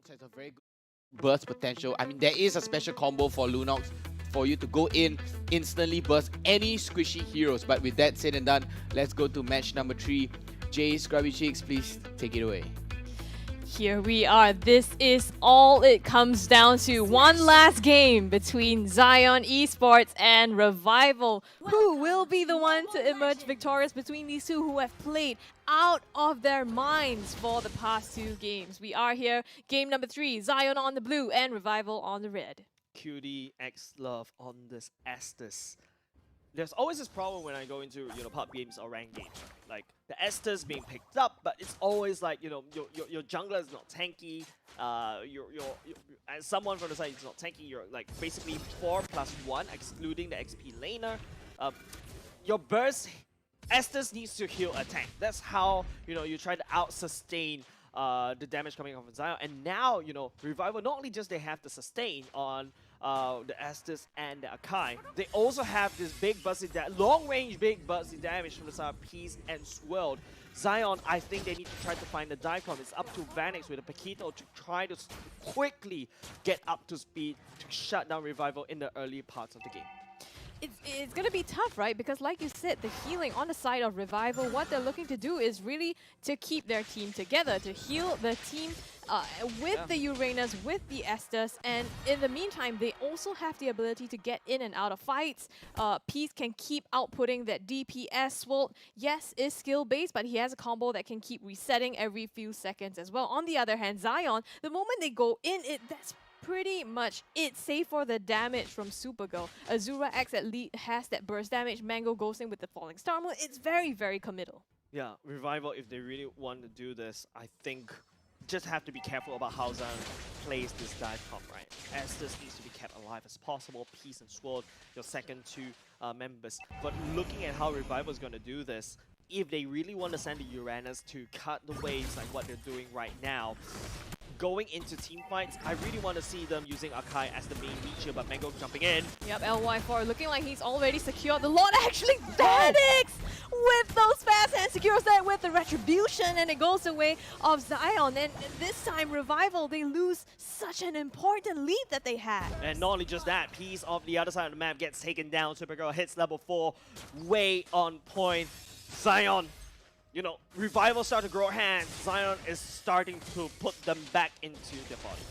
Lunox has a very good burst potential. I mean, there is a special combo for Lunox for you to go in, instantly burst any squishy heroes. But with that said and done, let's go to match number 3. Jay, Scrubby Cheeks, please take it away. Here we are. This is all it comes down to. One last game between Zion Esports and Revival. Who will be the one to emerge victorious between these two who have played out of their minds for the past 2 games? We are here. Game number 3, Zion on the blue and Revival on the red. QD X Love on this Estus. There's always this problem when I go into pub games or ranked games. Like the Estus being picked up, but it's always like your jungler is not tanky. As someone from the side is not tanky. You're like basically 4+1, excluding the XP laner. Your burst Estus needs to heal a tank. That's how you try to out sustain the damage coming off of Zion. And now Revival, not only just they have the sustain on the Estus and the Akai, they also have this big bursty long-range big bursty damage from the side of Peace and Swirled. Zion, I think they need to try to find the dive bomb. It's up to Vanix with a Paquito to try to quickly get up to speed to shut down Revival in the early parts of the game. It's going to be tough, right? Because like you said, the healing on the side of Revival, what they're looking to do is really to keep their team together, to heal the team with the Uranus, with the Estus, and in the meantime, they also have the ability to get in and out of fights. Peace can keep outputting that DPS. Swole, yes, is skill-based, but he has a combo that can keep resetting every few seconds as well. On the other hand, Zion, the moment they go in, that's pretty much it, save for the damage from Supergirl. Azura X at least has that burst damage. Mango goes in with the Falling Star Moon. It's very, very committal. Yeah, Revival, if they really want to do this, I think just have to be careful about how Zion plays this dive comp, right? Estus needs to be kept alive as possible. Peace and Sword, your second 2 members. But looking at how Revival is going to do this, if they really want to send the Uranus to cut the waves like what they're doing right now, going into team fights, I really want to see them using Akai as the main leacher, but Mango jumping in. Yep, LY4 looking like he's already secured the Lord. Actually, Vanix with those fast hands secures that with the Retribution, and it goes the way of Zion. And this time, Revival, they lose such an important lead that they had. And not only just that, Peace off the other side of the map gets taken down. Supergirl hits level 4, way on point. Zion, Revival start to grow hands. Zion is starting to put them back into their body.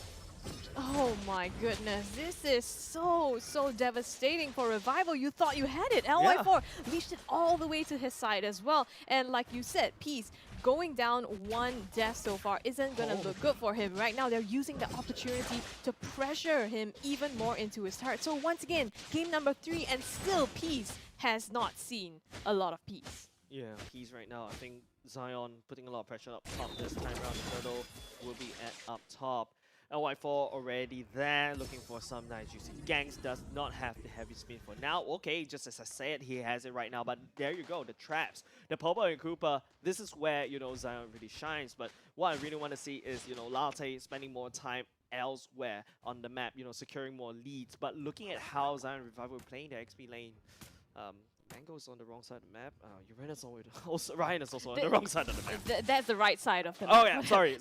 Oh my goodness, this is so devastating for Revival. You thought you had it. LY4 leashed it all the way to his side as well. And like you said, Peace going down 1 death so far isn't going to look good for him. Right now, they're using the opportunity to pressure him even more into his heart. So once again, game number 3, and still Peace has not seen a lot of peace. Yeah, Peace right now. I think Zion putting a lot of pressure up top this time around. The turtle will be at up top. LY4 already there, looking for some nice juicy ganks. Does not have the heavy spin for now. Okay, just as I said, he has it right now. But there you go, the traps. The Popo and Koopa, this is where, Zion really shines. But what I really want to see is, Latte spending more time elsewhere on the map, securing more leads. But looking at how Zion Revival are playing the XP lane, Mango's on the wrong side of the map. Uranus also Ryan is also on the wrong side of the map. That's the right side of the map. Oh yeah, sorry.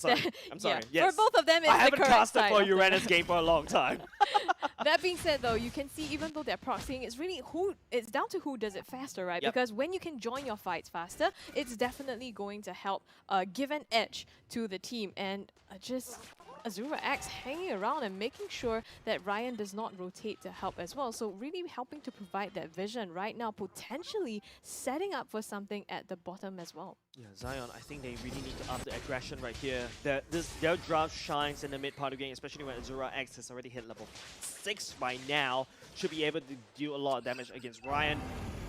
I'm sorry. Yeah. Yes. For both of them, it's I the haven't correct casted side for of the Uranus map. game for a long time. That being said, though, you can see even though they're proxying, it's really it's down to who does it faster, right? Yep. Because when you can join your fights faster, it's definitely going to help give an edge to the team. And just Azura X hanging around and making sure that Ryan does not rotate to help as well. So really helping to provide that vision right now, potentially setting up for something at the bottom as well. Yeah, Zion, I think they really need to up the aggression right here. Their draft shines in the mid part of the game, especially when Azura X has already hit level 6 by now. Should be able to do a lot of damage against Ryan.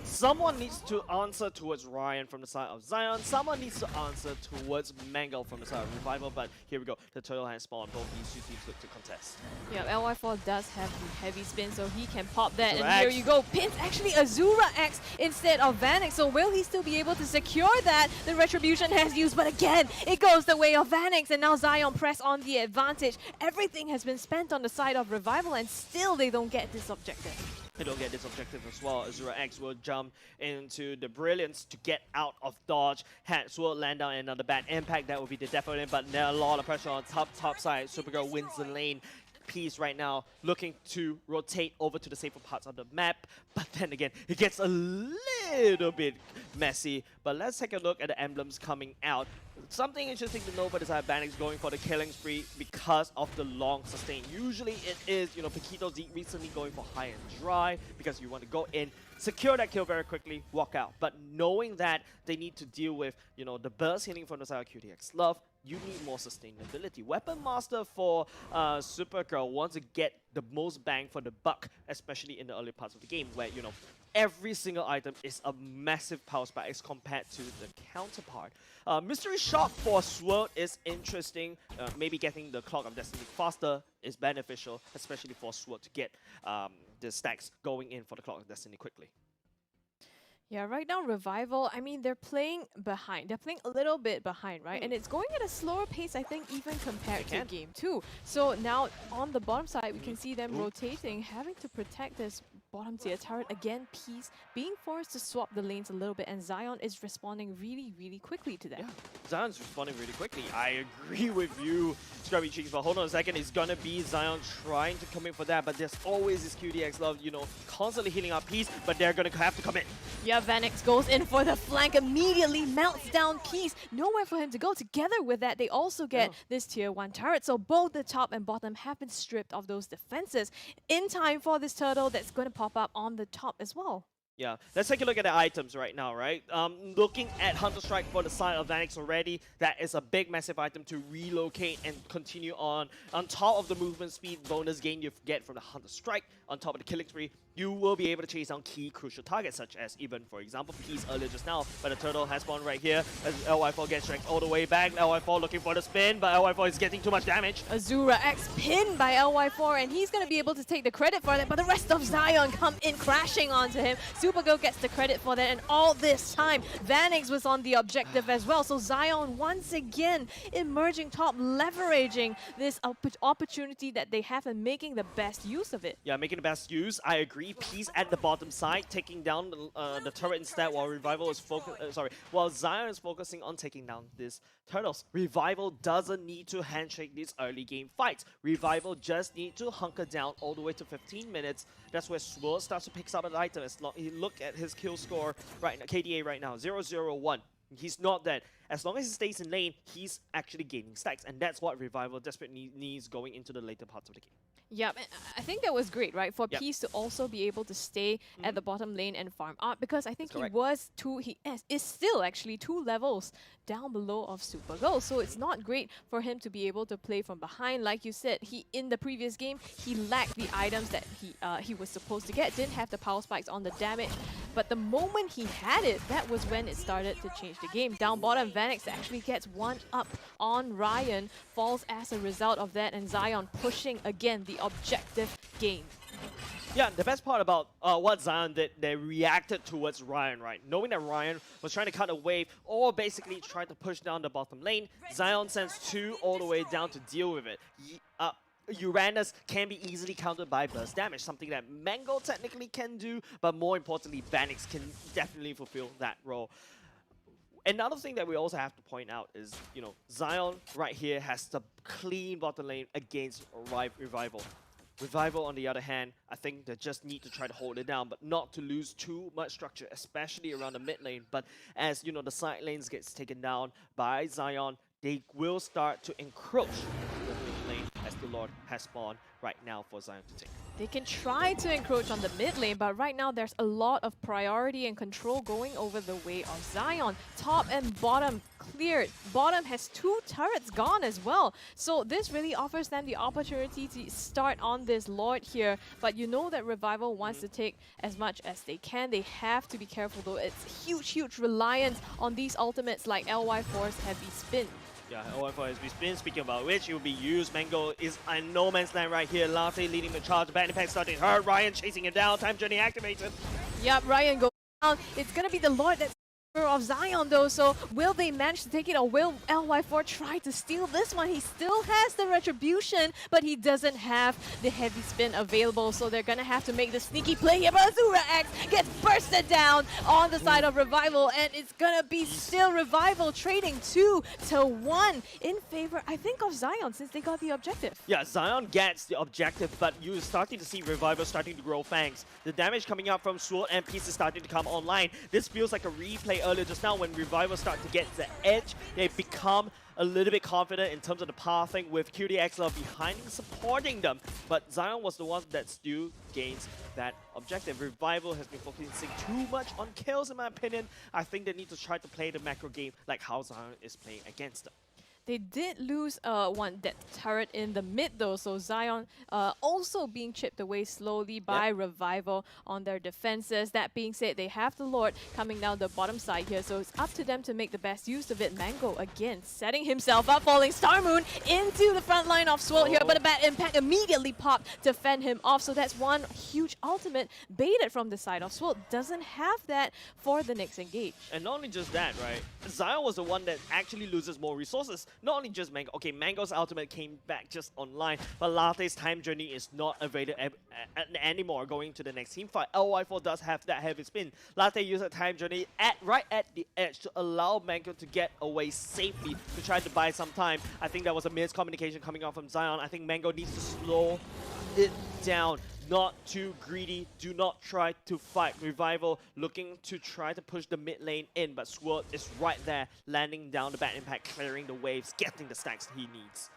Someone needs to answer towards Ryan from the side of Zion. Someone needs to answer towards Mango from the side of Revival. But here we go. The turtle has spawned. Both these 2 teams look to contest. Yeah, LY4 does have the heavy spin, so he can pop that. Azura and here X. you go. Pins actually Azura X instead of Vanix. So will he still be able to secure that? The Retribution has used, but again, it goes the way of Vanix. And now Zion press on the advantage. Everything has been spent on the side of Revival, and still they don't get this objective. they don't get this objective as well. Azura X will jump into the Brilliance to get out of dodge. Hats will land down another bad impact. That will be the definite, but there are a lot of pressure on top side. Supergirl wins the lane. Piece right now looking to rotate over to the safer parts of the map, but then again it gets a little bit messy. But let's take a look at the emblems coming out. Something interesting to know for the side, Banix going for the killing spree because of the long sustain. Usually it is, Paquito's recently going for high and dry because you want to go in, secure that kill very quickly, walk out. But knowing that they need to deal with, the burst hitting from the side of QTX Love, you need more sustainability. Weapon Master for Supergirl wants to get the most bang for the buck, especially in the early parts of the game where, every single item is a massive power spike as compared to the counterpart. Mystery Shock for Sword is interesting. Maybe getting the Clock of Destiny faster is beneficial, especially for Sword to get the stacks going in for the Clock of Destiny quickly. Yeah, right now Revival, I mean, they're playing behind. They're playing a little bit behind, right? And it's going at a slower pace, I think, even compared to game 2. So now on the bottom side, we can see them rotating, having to protect this bottom tier turret. Again, Peace being forced to swap the lanes a little bit, and Zion is responding really, really quickly to that. Yeah, Zion's responding really quickly. I agree with you, Scrubby Cheeks, but hold on a second. It's gonna be Zion trying to come in for that, but there's always this QDX Love, constantly healing up Peace, but they're gonna have to come in. Yeah, Vanix goes in for the flank, immediately melts down Peace. Nowhere for him to go. Together with that, they also get this tier 1 turret. So both the top and bottom have been stripped of those defenses in time for this turtle that's going to pop up on the top as well. Yeah, let's take a look at the items right now, right? Looking at Hunter Strike for the side of Vanix already, that is a big, massive item to relocate and continue on. On top of the movement speed bonus gain you get from the Hunter Strike, on top of the killing spree, you will be able to chase down key crucial targets, such as even, for example, Peace earlier just now, but the turtle has spawned right here as LY4 gets dragged all the way back. LY4 looking for the spin, but LY4 is getting too much damage. Azura X pinned by LY4, and he's going to be able to take the credit for that, but the rest of Zion come in crashing onto him. Supergirl gets the credit for that, and all this time, Vanix was on the objective as well. So Zion once again emerging top, leveraging this opportunity that they have and making the best use of it. Yeah, making the best use. I agree. Peace at the bottom side, taking down the turret instead, while Revival is while Zion is focusing on taking down these turtles. Revival doesn't need to handshake these early game fights. Revival just need to hunker down all the way to 15 minutes. That's where Swirl starts to pick up an item. Look at his kill score right now, KDA right now, 0-0-1. He's not dead. As long as he stays in lane, he's actually gaining stacks, and that's what Revival desperately needs going into the later parts of the game. Yeah, I think that was great, right? For Peace to also be able to stay at the bottom lane and farm up, because I think he is still actually 2 levels down below of Supergirl. So it's not great for him to be able to play from behind. Like you said, in the previous game, he lacked the items that he was supposed to get, didn't have the power spikes on the damage. But the moment he had it, that was when it started to change the game. Down bottom, Vanix actually gets 1 up on Ryan, falls as a result of that, and Zion pushing again the objective game. Yeah, the best part about what Zion did, they reacted towards Ryan, right? Knowing that Ryan was trying to cut a wave or basically trying to push down the bottom lane, Zion sends 2 all the way down to deal with it. Uranus can be easily countered by burst damage, something that Mango technically can do, but more importantly, Vanix can definitely fulfill that role. Another thing that we also have to point out is, Zion right here has the clean bottom lane against Revival. Revival, on the other hand, I think they just need to try to hold it down, but not to lose too much structure, especially around the mid lane. But as, the side lanes gets taken down by Zion, they will start to encroach the mid lane as the Lord has spawned right now for Zion to take. They can try to encroach on the mid lane, but right now there's a lot of priority and control going over the way of Zion. Top and bottom cleared. Bottom has 2 turrets gone as well. So this really offers them the opportunity to start on this Lord here. But you know that Revival wants to take as much as they can. They have to be careful though. It's huge reliance on these ultimates like LY4's heavy spin. Yeah, LY4 has been spin. Speaking about which, it will be used. Mango is in no man's land right here. Latte leading the charge. The bad impact starting hurt. Ryan chasing him down. Time journey activated. Yep, Ryan goes down. It's gonna be the Lord that's of Zion though, so will they manage to take it, or will LY4 try to steal this one? He still has the retribution, but he doesn't have the heavy spin available, so they're gonna have to make the sneaky play here. But Azura X gets bursted down on the side of Revival, and it's gonna be still Revival trading 2-1 in favor, I think, of Zion, since they got the objective. Yeah, Zion gets the objective, but you're starting to see Revival starting to grow fangs. The damage coming out from Sword and Peace is starting to come online. This feels like a replay earlier just now when Revival start to get the edge. They become a little bit confident in terms of the pathing with QDX Love behind and supporting them. But Zion was the one that still gains that objective. Revival has been focusing too much on kills, in my opinion. I think they need to try to play the macro game like how Zion is playing against them. They did lose one dead turret in the mid though, so Zion also being chipped away slowly by Revival on their defenses. That being said, they have the Lord coming down the bottom side here, so it's up to them to make the best use of it. Mango again setting himself up, falling Star Moon into the front line of Swole here, but a bad impact immediately popped to fend him off, so that's one huge ultimate baited from the side of Swole. Doesn't have that for the next engage. And not only just that, right? Zion was the one that actually loses more resources. Not only just Mango. Okay, Mango's ultimate came back just online, but Latte's time journey is not available anymore going to the next team fight. LY4 does have that heavy spin. Latte used a time journey right at the edge to allow Mango to get away safely to try to buy some time. I think that was a miscommunication coming out from Zion. I think Mango needs to slow it down. Not too greedy, do not try to fight. Revival looking to try to push the mid lane in, but Sword is right there, landing down the bad impact, clearing the waves, getting the stacks he needs.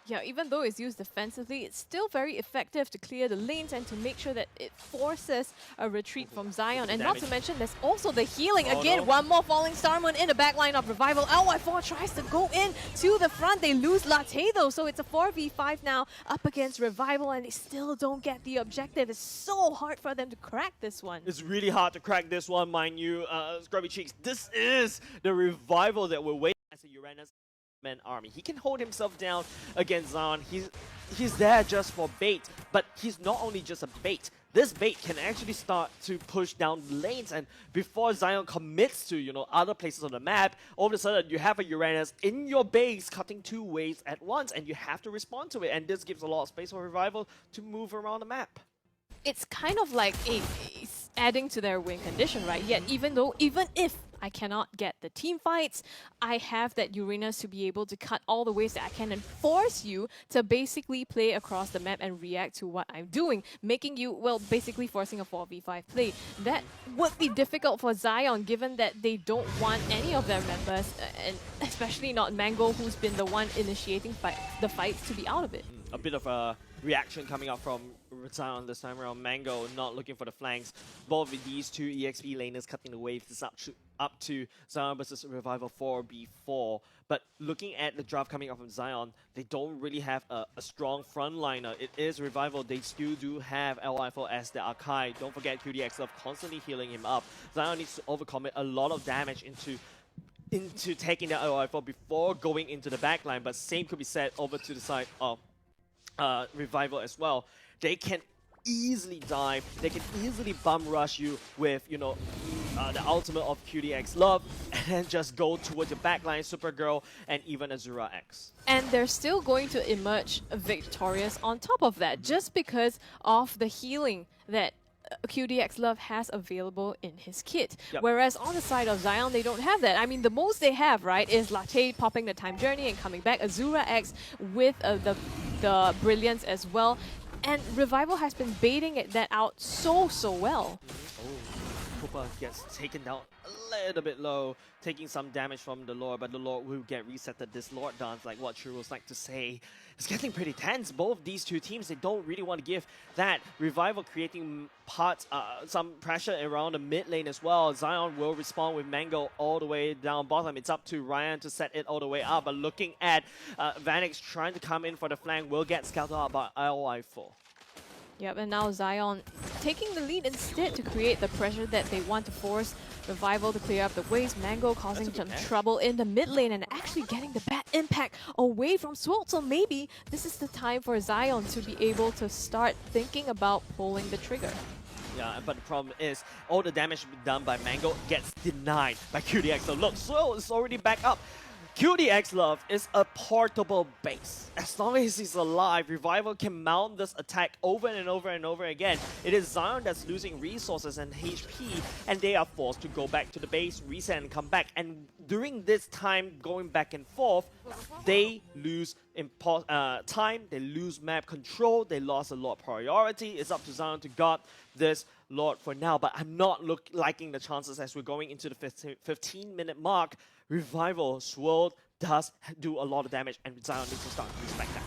Yeah, even though it's used defensively, it's still very effective to clear the lanes and to make sure that it forces a retreat from Zion. And not to mention, there's also the healing. Again, one more falling Star Moon in the backline of Revival. LY4 tries to go in to the front. They lose Latte though, so it's a 4v5 now up against Revival, and they still don't get the objective. It's so hard for them to crack this one. It's really hard to crack this one, mind you, Scrubby Cheeks. This is the Revival that we're waiting as a Uranus man army. He can hold himself down against Zion. He's there just for bait, but he's not only just a bait. This bait can actually start to push down lanes, and before Zion commits to, other places on the map, all of a sudden you have a Uranus in your base cutting two waves at once, and you have to respond to it, and this gives a lot of space for Revival to move around the map. It's kind of like it's adding to their win condition, right? Yet even if I cannot get the team fights, I have that Uranus to be able to cut all the ways that I can and force you to basically play across the map and react to what I'm doing, making you, well, basically forcing a 4v5 play. That would be difficult for Zion, given that they don't want any of their members, and especially not Mango, who's been the one initiating the fights, to be out of it. A bit of a reaction coming up from Zion this time around. Mango not looking for the flanks. Both of these two EXP laners cutting the waves. It's up to Zion versus Revival 4v4. But looking at the draft coming up from Zion, they don't really have a strong frontliner. It is Revival. They still do have LY4 as the Akai. Don't forget QDX Love constantly healing him up. Zion needs to overcommit a lot of damage into taking the LY4 before going into the backline. But same could be said over to the side of Revival as well. They can easily dive, they can easily bum rush you with, the ultimate of QDX Love, and just go towards your backline, Supergirl, and even Azura X. And they're still going to emerge victorious on top of that, just because of the healing that QDX Love has available in his kit. Whereas on the side of Zion, they don't have that. I mean, the most they have, right, is Latte popping the time journey and coming back, Azura X with the brilliance as well. And Revival has been baiting that out so well. Cooper gets taken down a little bit low, taking some damage from the Lord, but the Lord will get resetted. This Lord dance, like what Churros like to say, it's getting pretty tense. Both these two teams, they don't really want to give that. Revival creating some pressure around the mid lane as well. Zion will respond with Mango all the way down bottom. It's up to Ryan to set it all the way up, but looking at Vanix trying to come in for the flank will get scouted out by LY4. Yep, and now Zion taking the lead instead to create the pressure that they want to force Revival to clear up the waves. Mango causing some trouble in the mid lane and actually getting the bad impact away from Swole. So maybe this is the time for Zion to be able to start thinking about pulling the trigger. Yeah, but the problem is all the damage done by Mango gets denied by QDX. So look, Swirl is already back up. QDX Love is a portable base. As long as he's alive, Revival can mount this attack over and over and over again. It is Zion that's losing resources and HP, and they are forced to go back to the base, reset, and come back. And during this time, going back and forth, they lose time, they lose map control, they lost a lot of priority. It's up to Zion to guard this Lord for now, but I'm not liking the chances as we're going into the 15-minute mark. Revival Swirl does do a lot of damage, and Zion needs to start to respect that.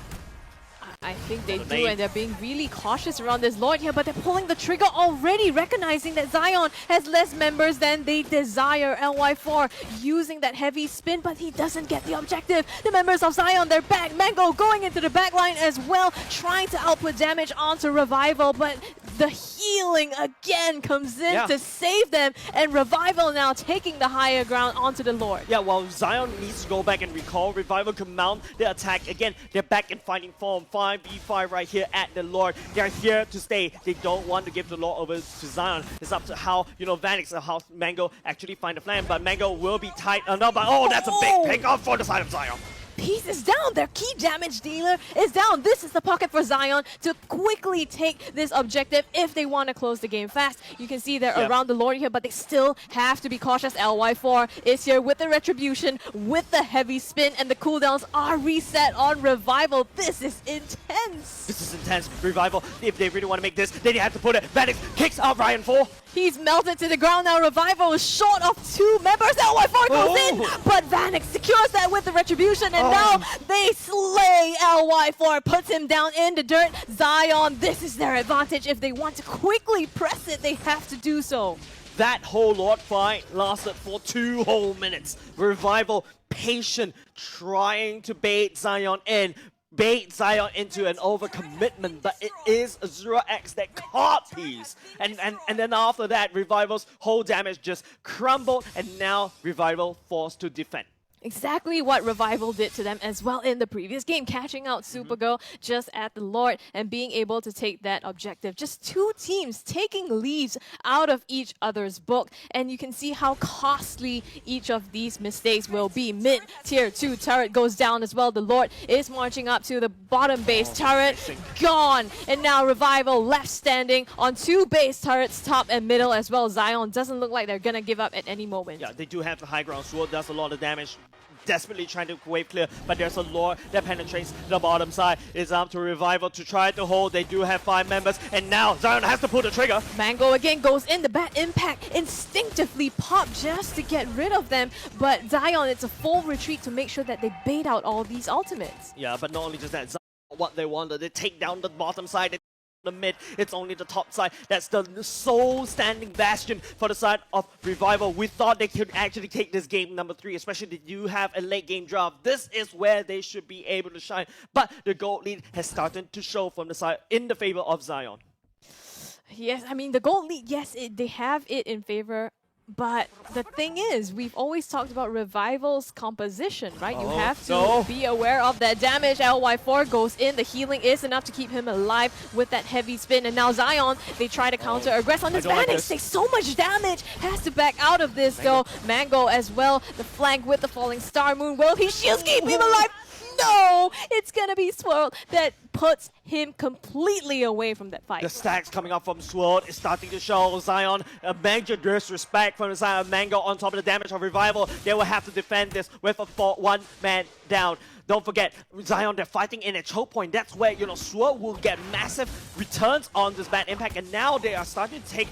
I think they do, and they're being really cautious around this Lord here, but they're pulling the trigger already, recognizing that Zion has less members than they desire. LY4 using that heavy spin, but he doesn't get the objective. The members of Zion, they're back. Mango going into the back line as well, trying to output damage onto Revival, but the healing again comes in to save them, and Revival now taking the higher ground onto the Lord. Yeah, while Zion needs to go back and recall, Revival can mount the attack again. They're back in fighting form. 5v5 right here at the Lord. They're here to stay. They don't want to give the Lord over to Zion. It's up to how, Vanix or how Mango actually find the flank, but Mango will be tight enough. But that's a big pick off for the side of Zion. Piece is down. Their key damage dealer is down. This is the pocket for Zion to quickly take this objective if they want to close the game fast. You can see they're around the Lord here, but they still have to be cautious. LY4 is here with the Retribution, with the heavy spin, and the cooldowns are reset on Revival. This is intense. This is intense. Revival, if they really want to make this, they have to put it. Vanix kicks out Ryan 4. He's melted to the ground now. Revival is short of 2 members. LY4 goes in, but Vanix secures that with the Retribution, and now they slay LY4, puts him down in the dirt. Zion, this is their advantage. If they want to quickly press it, they have to do so. That whole Lord fight lasted for 2 whole minutes. Revival, patient, trying to bait Zion in. Bait Zion into an overcommitment, but it is a 0x that caught Peace. And then after that, Revival's whole damage just crumbled, and now Revival forced to defend. Exactly what Revival did to them as well in the previous game, catching out Supergirl just at the Lord and being able to take that objective. Just 2 teams taking leads out of each other's book, and you can see how costly each of these mistakes will be. Mid tier 2 turret goes down as well. The Lord is marching up to the bottom base turret, gone, and now Revival left standing on 2 base turrets, top and middle as well. Zion doesn't look like they're gonna give up at any moment. Yeah, they do have the high ground. Sword does a lot of damage. Desperately trying to wave clear, but there's a Lord that penetrates the bottom side. It's up to Revival to try to hold. They do have 5 members, and now Zion has to pull the trigger. Mango again goes in. The bad impact instinctively popped just to get rid of them, but Zion, it's a full retreat to make sure that they bait out all these ultimates. Yeah, but not only just that, Zion, what they wanted, they take down the bottom side. The mid, it's only the top side. That's the sole standing bastion for the side of Revival. We thought they could actually take this game number 3, especially if you have a late game draft. This is where they should be able to shine. But the gold lead has started to show from the side in the favor of Zion. Yes, I mean, the gold lead, yes, they have it in favor. But the thing is, we've always talked about Revival's composition, right? You have to be aware of that damage. LY4 goes in. The healing is enough to keep him alive with that heavy spin. And now Zion, they try to counter aggress on this. Vanix takes so much damage. Has to back out of this, though. Mango as well. The flank with the falling star moon. Will he shields keep him alive? No! It's gonna be Swirl that puts him completely away from that fight. The stacks coming up from Swirl is starting to show Zion a major disrespect from the side of Mango on top of the damage of Revival. They will have to defend this with a 1-man down. Don't forget, Zion, they're fighting in a choke point. That's where, Swirl will get massive returns on this bad impact. And now they are starting to take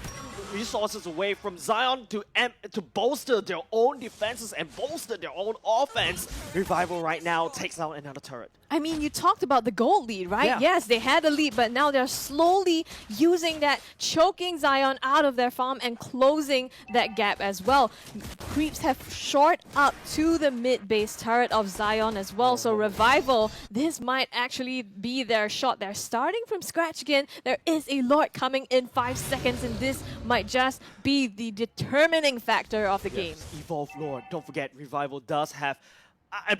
resources away from Zion to bolster their own defenses and bolster their own offense. Revival right now takes out another turret. I mean, you talked about the gold lead, right? Yeah. Yes, they had a lead, but now they're slowly using that, choking Zion out of their farm and closing that gap as well. Creeps have short up to the mid-base turret of Zion as well, so Revival, this might actually be their shot. They're starting from scratch again. There is a Lord coming in 5 seconds, and this might just be the determining factor of the game. Evolve Lord. Don't forget, Revival does have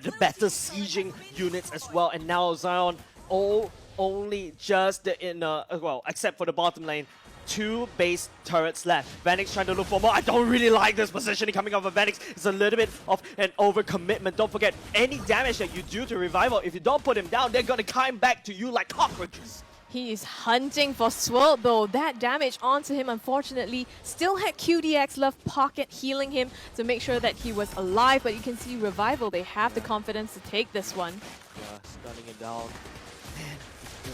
the better sieging units as well, and now Zion only just in well, except for the bottom lane, 2 base turrets left. Vanix trying to look for more. I don't really like this positioning coming off of Vanix. It's a little bit of an overcommitment. Don't forget, any damage that you do to Revival, if you don't put him down, they're gonna climb back to you like cockroaches. He is hunting for Swirl though. That damage onto him, unfortunately, still had QDX left pocket healing him to make sure that he was alive. But you can see Revival, they have the confidence to take this one. Yeah, stunning it down. Man,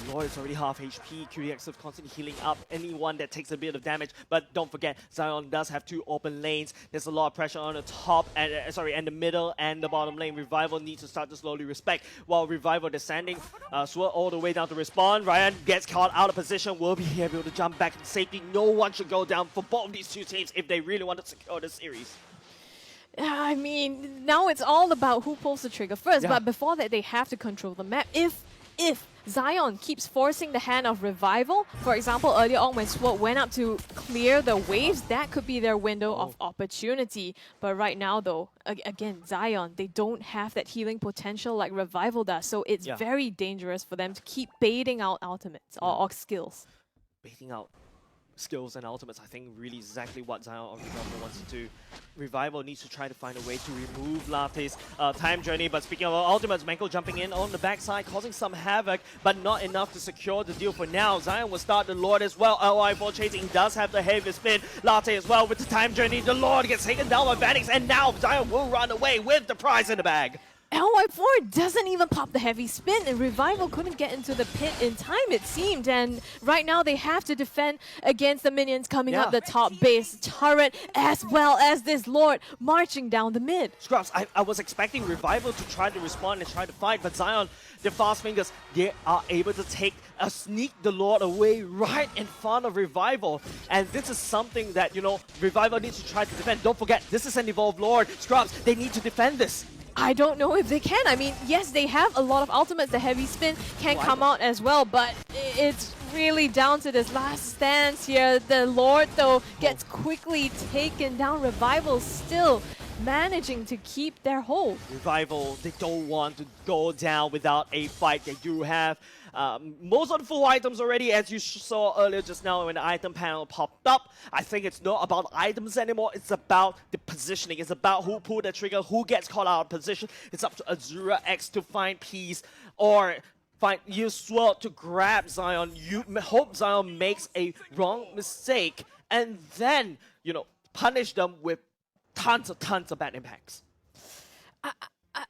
the Lord is already half HP. QDX is constantly healing up anyone that takes a bit of damage. But don't forget, Zion does have 2 open lanes. There's a lot of pressure on the top, and and the middle and the bottom lane. Revival needs to start to slowly respect. While Revival descending, Swirl all the way down to respawn. Ryan gets caught out of position. Will be able to jump back in safety. No one should go down for both of these 2 teams if they really want to secure the series. I mean, now it's all about who pulls the trigger first. Yeah. But before that, they have to control the map. If Zion keeps forcing the hand of Revival, for example, earlier on when Sword went up to clear the waves, that could be their window of opportunity. But right now, though, again, Zion, they don't have that healing potential like Revival does. So it's very dangerous for them to keep baiting out ultimates or skills. Baiting out skills and ultimates, I think really exactly what Zion or Revival wants to do. Revival needs to try to find a way to remove Latte's time journey, but speaking of ultimates, Manko jumping in on the backside, causing some havoc, but not enough to secure the deal for now. Zion will start the Lord as well. LI4 chasing, he does have the heavy spin. Latte as well with the time journey. The Lord gets taken down by Vanix, and now Zion will run away with the prize in the bag. LY4 doesn't even pop the heavy spin, and Revival couldn't get into the pit in time, it seemed. And right now they have to defend against the minions coming up the top base turret, as well as this Lord marching down the mid. Scrubs, I was expecting Revival to try to respond and try to fight, but Zion, their fast fingers, they are able to sneak the Lord away right in front of Revival. And this is something that, you know, Revival needs to try to defend. Don't forget, this is an evolved Lord. Scrubs, they need to defend this. I don't know if they can. I mean, yes, they have a lot of ultimates. The heavy spin can come out as well, but it's really down to this last stance here. The Lord, though, gets quickly taken down. Revival still managing to keep their hold. Revival, they don't want to go down without a fight. They do have most of the full items already, as you saw earlier just now when the item panel popped up. I think it's not about items anymore. It's about the positioning. It's about who pulled the trigger, who gets caught out of position. It's up to Azura X to find peace or use Swirl to grab Zion. You hope Zion makes a wrong mistake and then, you know, punish them with tons of bad impacts.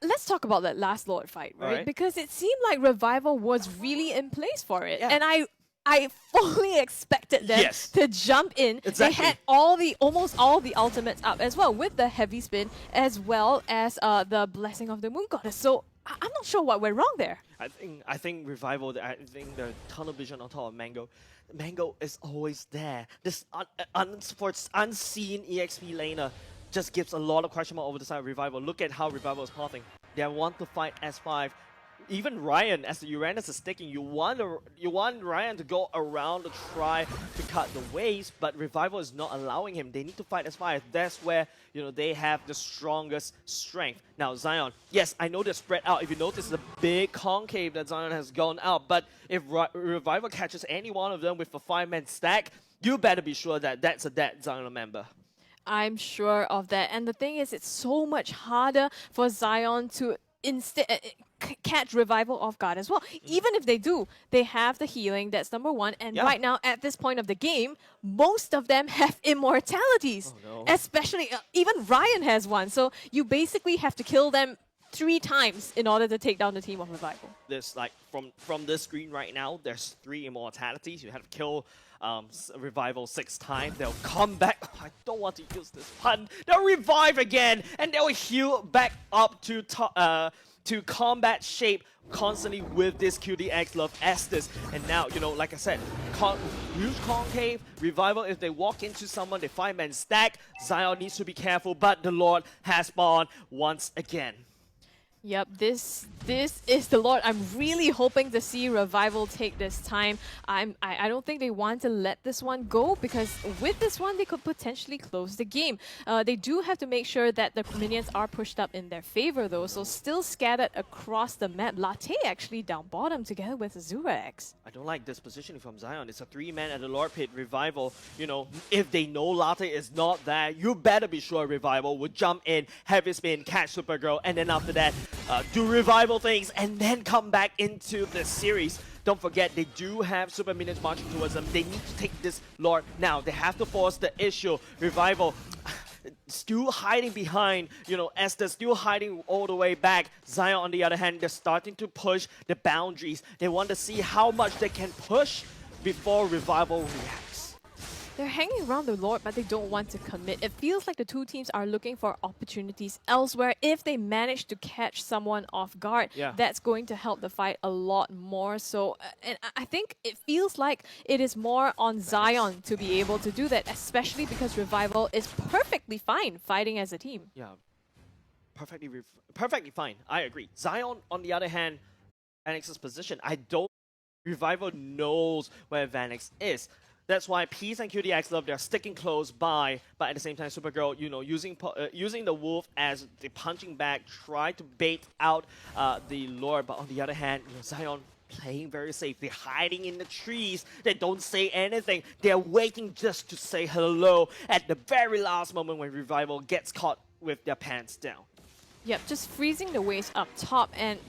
Let's talk about that last Lord fight, right? Because it seemed like Revival was really in place for it. And I fully expected them to jump in. They had almost all the ultimates up as well, with the heavy spin as well as the Blessing of the Moon Goddess. So I'm not sure what went wrong there. I think Revival, I think the tunnel vision on top of Mango. Mango is always there. This unseen EXP laner just gives a lot of question mark over the side of Revival. Look at how Revival is pathing. They want to fight S5. Even Ryan, as the Uranus is sticking, you want Ryan to go around to try to cut the waves, but Revival is not allowing him. They need to fight S5. That's where, you know, they have the strongest strength. Now Zion, yes, I know they're spread out. If you notice the big concave that Zion has gone out, but if Revival catches any one of them with a 5-man stack, you better be sure that that's a dead Zion member. I'm sure of that. And the thing is, it's so much harder for Zion to catch Revival off guard as well. Even if they do, they have the healing, that's number one. And right now, at this point of the game, most of them have immortalities. Especially, even Ryan has one. So you basically have to kill them 3 times in order to take down the team of Revival. There's like, from this screen right now, there's 3 immortalities. You have to kill Revival 6 times. They'll come back. I don't want to use this pun. They'll revive again, and they'll heal back up to combat shape constantly with this QDX Love Estes. And now, you know, like I said, use Concave, Revival, if they walk into someone, they 5-man stack. Zion needs to be careful, but the Lord has spawned once again. Yep, this is the Lord. I'm really hoping to see Revival take this time. I don't think they want to let this one go, because with this one they could potentially close the game. They do have to make sure that the minions are pushed up in their favor though, so still scattered across the map. Latte actually down bottom together with Azurax. I don't like this positioning from Zion. It's a 3-man at the Lord Pit. Revival, you know, if they know Latte is not there, you better be sure Revival would jump in, heavy spin, catch Supergirl, and then after that, do Revival things, and then come back into the series. Don't forget, they do have super minions marching towards them. They need to take this Lord now. They have to force the issue. Revival still hiding behind, you know, Esther still hiding all the way back. Zion, on the other hand, they're starting to push the boundaries. They want to see how much they can push before Revival reacts. They're hanging around the Lord, but they don't want to commit. It feels like the two teams are looking for opportunities elsewhere. If they manage to catch someone off guard, that's going to help the fight a lot more. So, and I think it feels like it is more on Zion to be able to do that, especially because Revival is perfectly fine fighting as a team. Yeah, perfectly fine. I agree. Zion, on the other hand, Vanex's position, I don't. Revival knows where Vanex is. That's why Peace and QDX Love, they're sticking close by, but at the same time, Supergirl, you know, using the Wolf as the punching bag, try to bait out the Lord. But on the other hand, you know, Zion playing very safe. They're hiding in the trees. They don't say anything. They're waiting just to say hello at the very last moment when Revival gets caught with their pants down. Yep, just freezing the waves up top, and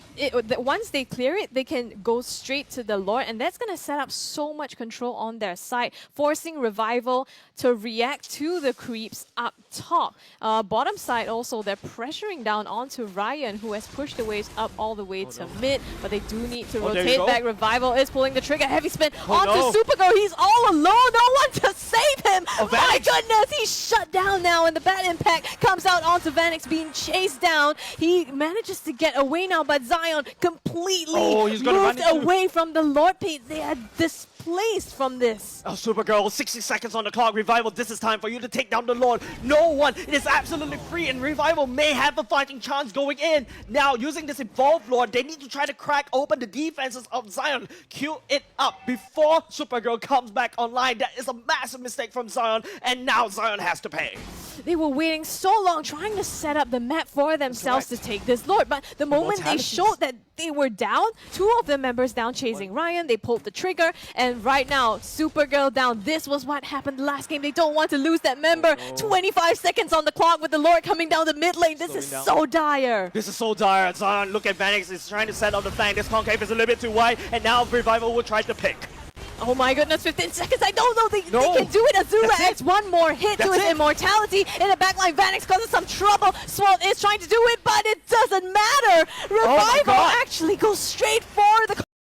once they clear it, they can go straight to the Lord, and that's going to set up so much control on their side, forcing Revival to react to the creeps up top. Bottom side also, they're pressuring down onto Ryan, who has pushed the waves up all the way to mid, but they do need to rotate back. Revival is pulling the trigger, heavy spin onto Supergirl. He's all alone, no one to save him. My goodness, he's shut down now, and the bad impact comes out onto Vanex being chased down. He manages to get away now, but Zion completely moved away from the Lord Pit. They are displaced from this. Oh, Supergirl, 60 seconds on the clock. Revival, this is time for you to take down the Lord. No one. It is absolutely free, and Revival may have a fighting chance going in. Now, using this evolved Lord, they need to try to crack open the defenses of Zion. Queue it up before Supergirl comes back online. That is a massive mistake from Zion, and now Zion has to pay. They were waiting so long, trying to set up the map for themselves to take this Lord, but the moment they showed that they were down, two of the members down chasing Ryan, they pulled the trigger, and right now, Supergirl down. This was what happened last game. They don't want to lose that member. 25 seconds on the clock with the Lord coming down the mid lane. This is so dire. This is so dire. Zion, look at Vanex. He's trying to set up the flank. This concave is a little bit too wide, and now Revival will try to pick. Oh my goodness, 15 seconds. I don't know. They can do it. Azura X, one more hit to his immortality. In the backline, Vanex causes some trouble. Swalt is trying to do it, but it doesn't matter. Revival actually goes straight for the